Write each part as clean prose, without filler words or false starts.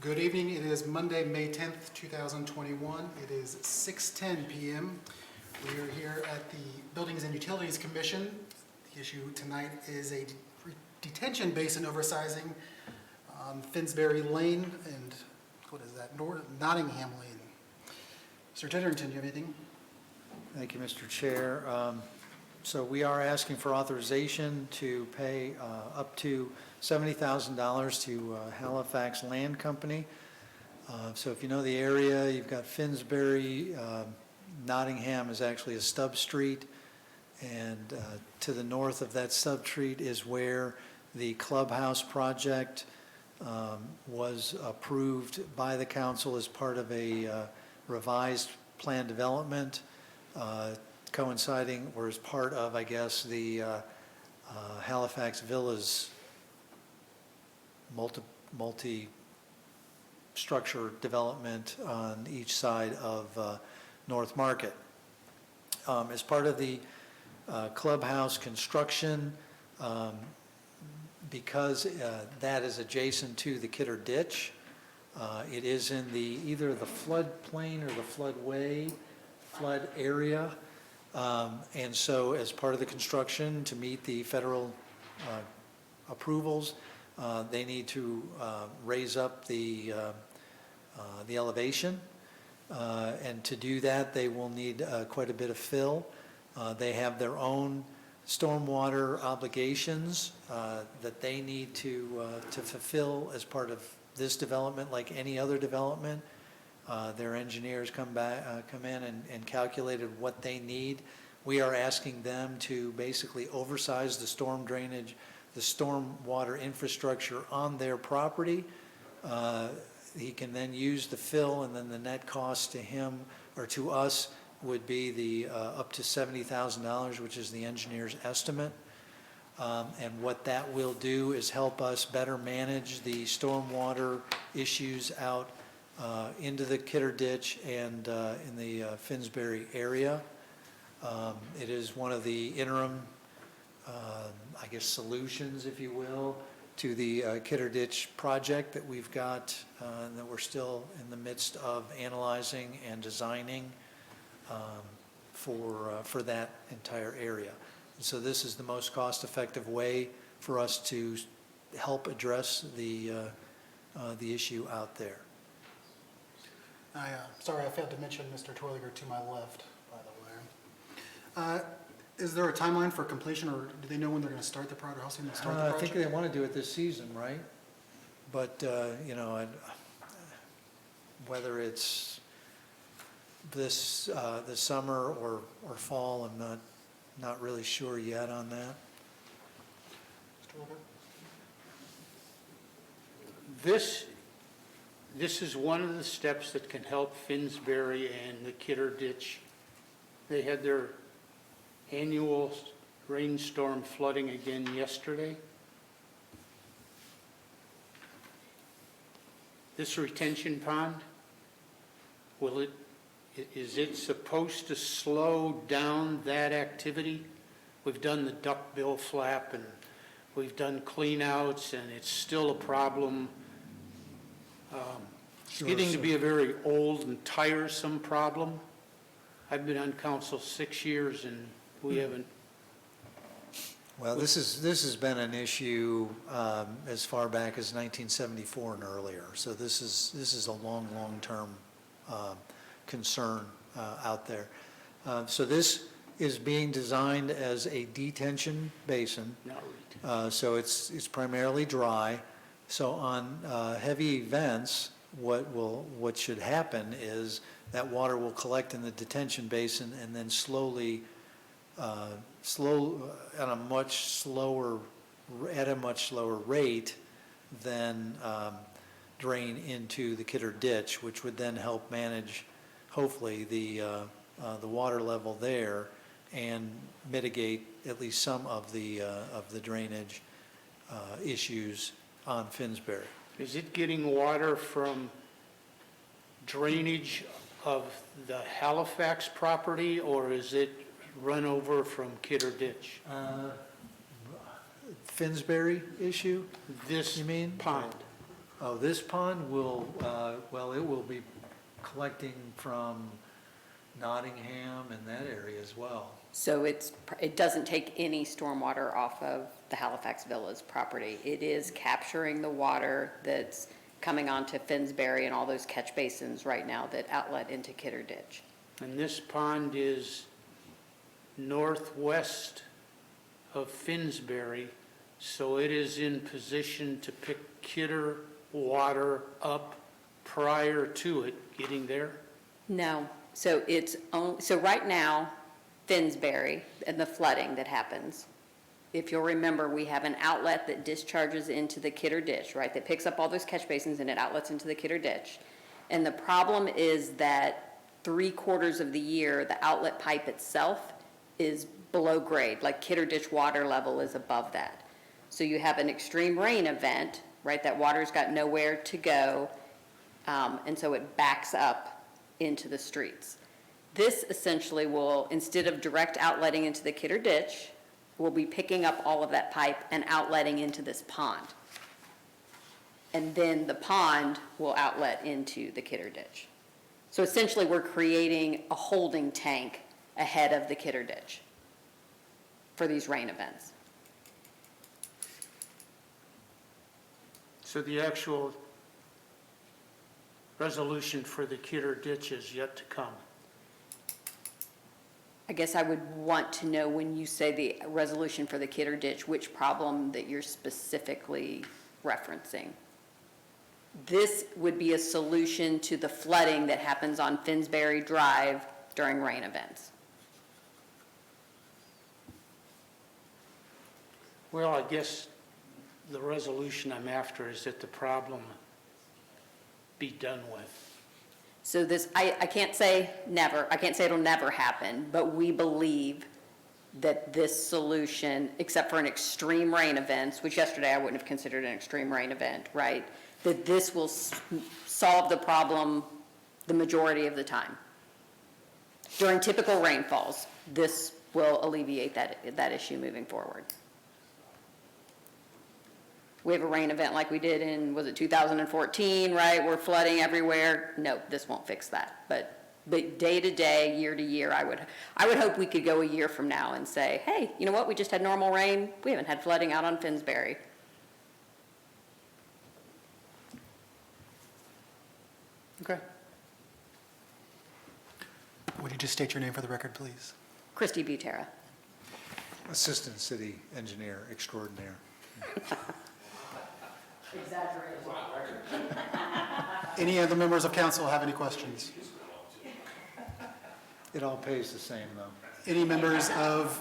Good evening. It is Monday, May 10th, 2021. It is 6:10 p.m. We are here at the Buildings and Utilities Commission. The issue tonight is a detention basin oversizing on Finsbury Lane and, what is that, Nottingham Lane. Mr. Titterington, you have anything? Thank you, Mr. Chair. So we are asking for authorization to pay up to $70,000 to Halifax Land Company. So if you know the area, you've got Finsbury. Nottingham is actually a stub street, and to the north of that stub street is where the clubhouse project was approved by the council as part of a revised plan development, coinciding or as part of, I guess, the Halifax Villas multi-structure development on each side of North Market. As part of the clubhouse construction, because that is adjacent to the Kidder Ditch, it is in either the floodplain or the flood area. And so as part of the construction, to meet the federal approvals, they need to raise up the elevation. And to do that, they will need quite a bit of fill. They have their own stormwater obligations that they need to fulfill as part of this development, like any other development. Their engineers come in and calculated what they need. We are asking them to basically oversize the storm drainage, the storm water infrastructure on their property. He can then use the fill, and then the net cost to him or to us would be the up to $70,000, which is the engineer's estimate. And what that will do is help us better manage the stormwater issues out into the Kidder Ditch and in the Finsbury area. It is one of the interim, I guess, solutions, if you will, to the Kidder Ditch project that we've got and that we're still in the midst of analyzing and designing for that entire area. And so this is the most cost-effective way for us to help address the issue out there. Sorry, I failed to mention Mr. Twilliger to my left, by the way. Is there a timeline for completion, or do they know when they're going to start the project? How soon they'll start the project? I think they want to do it this season, right? But, you know, whether it's this summer or fall, I'm not really sure yet on that. Mr. Wilbur? This is one of the steps that can help Finsbury and the Kidder Ditch. They had their annual rainstorm flooding again yesterday. This retention pond, is it supposed to slow down that activity? We've done the duckbill flap and we've done cleanouts, and it's still a problem. It's getting to be a very old and tiresome problem. I've been on council 6 years and we haven't. Well, this has been an issue as far back as 1974 and earlier. So this is a long-term concern out there. So this is being designed as a detention basin. So it's primarily dry. So on heavy events, what should happen is that water will collect in the detention basin and then slowly, at a much slower rate than drain into the Kidder Ditch, which would then help manage, hopefully, the water level there and mitigate at least some of the drainage issues on Finsbury. Is it getting water from drainage of the Halifax property, or is it run over from Kidder Ditch? Finsbury issue? This You mean? pond. Oh, this pond will, well, it will be collecting from Nottingham and that area as well. So it doesn't take any stormwater off of the Halifax Villas property. It is capturing the water that's coming onto Finsbury and all those catch basins right now that outlet into Kidder Ditch. And this pond is northwest of Finsbury, so it is in position to pick Kidder water up prior to it getting there? No, so so right now, Finsbury and the flooding that happens, if you'll remember, we have an outlet that discharges into the Kidder Ditch, right? That picks up all those catch basins and it outlets into the Kidder Ditch. And the problem is that 3/4 of the year, the outlet pipe itself is below grade, like Kidder Ditch water level is above that. So you have an extreme rain event, right? That water's got nowhere to go, and so it backs up into the streets. This essentially will, instead of direct outletting into the Kidder Ditch, will be picking up all of that pipe and outletting into this pond. And then the pond will outlet into the Kidder Ditch. So essentially, we're creating a holding tank ahead of the Kidder Ditch for these rain events. So the actual resolution for the Kidder Ditch is yet to come. I guess I would want to know, when you say the resolution for the Kidder Ditch, which problem that you're specifically referencing. This would be a solution to the flooding that happens on Finsbury Drive during rain events. Well, I guess the resolution I'm after is that the problem be done with. So this, I can't say never, I can't say it'll never happen, but we believe that this solution, except for an extreme rain events, which yesterday I wouldn't have considered an extreme rain event, right? That this will solve the problem the majority of the time. During typical rainfalls, this will alleviate that issue moving forward. We have a rain event like we did in, was it 2014, right? We're flooding everywhere. No, this won't fix that. But day to day, year to year, I would hope we could go a year from now and say, hey, you know what? We just had normal rain. We haven't had flooding out on Finsbury. Okay. Would you just state your name for the record, please? Christy Butera. Assistant City Engineer Extraordinaire. Any other members of council have any questions? It all pays the same, though. Any members of?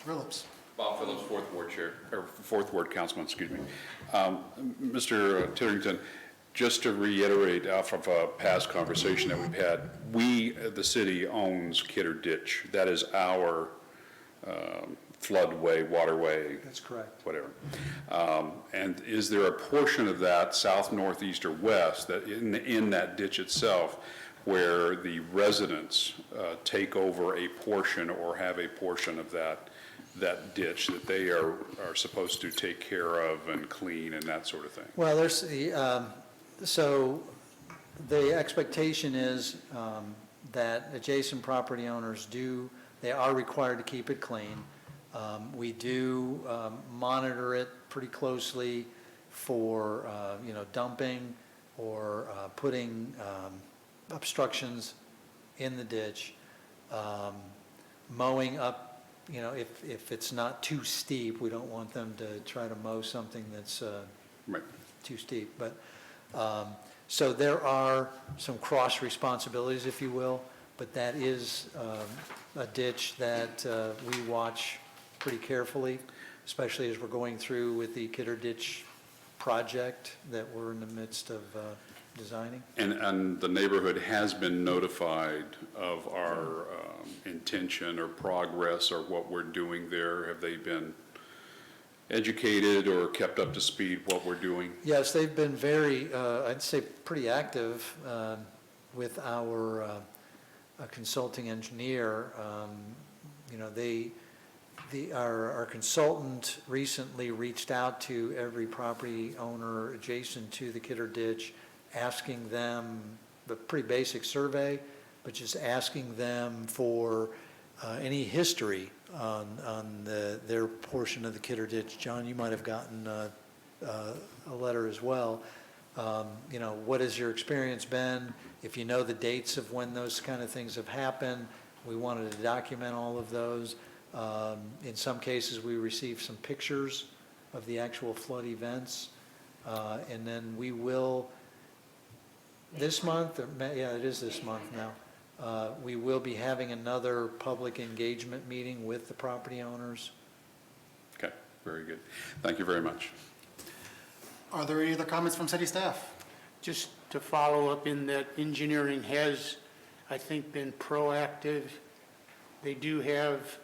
Phillips. Bob Phillips, Fourth Ward Chair, or Fourth Ward Councilman, excuse me. Mr. Titterington, just to reiterate off of a past conversation that we've had, we, the city, owns Kidder Ditch. That is our floodway, waterway. That's correct. Whatever. And is there a portion of that, south, northeast, or west, that in that ditch itself, where the residents take over a portion or have a portion of that ditch that they are supposed to take care of and clean and that sort of thing? Well, there's the, so the expectation is that adjacent property owners they are required to keep it clean. We do monitor it pretty closely for, dumping or putting obstructions in the ditch, mowing up, if it's not too steep, we don't want them to try to mow something that's Right. too steep. But, so there are some cross responsibilities, if you will, but that is a ditch that we watch pretty carefully, especially as we're going through with the Kidder Ditch project that we're in the midst of designing. And the neighborhood has been notified of our intention or progress or what we're doing there? Have they been educated or kept up to speed what we're doing? Yes, they've been very, I'd say, pretty active with our consulting engineer. Our consultant recently reached out to every property owner adjacent to the Kidder Ditch, asking them, a pretty basic survey, but just asking them for any history on their portion of the Kidder Ditch. John, you might have gotten a letter as well. You know, what has your experience been? If you know the dates of when those kind of things have happened, we wanted to document all of those. In some cases, we received some pictures of the actual flood events. And then we will, this month, yeah, it is this month now, we will be having another public engagement meeting with the property owners. Okay, very good. Thank you very much. Are there any other comments from city staff? Just to follow up in that engineering has, I think, been proactive. They do have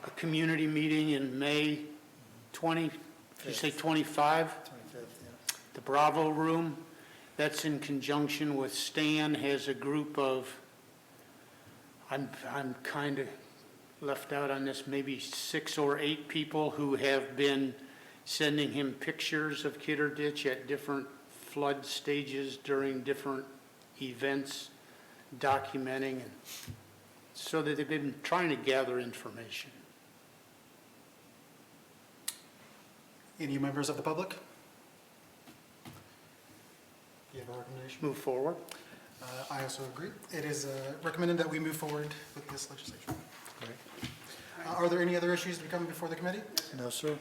a community meeting in May 20, did you say 25? 25th, yeah. The Bravo Room. That's in conjunction with Stan, has a group of, I'm kind of left out on this, maybe 6 or 8 people who have been sending him pictures of Kidder Ditch at different flood stages during different events, documenting, and so that they've been trying to gather information. Any members of the public? You have a recommendation? Move forward. I also agree. It is recommended that we move forward with this legislation. Great. Are there any other issues to be coming before the committee? No, sir.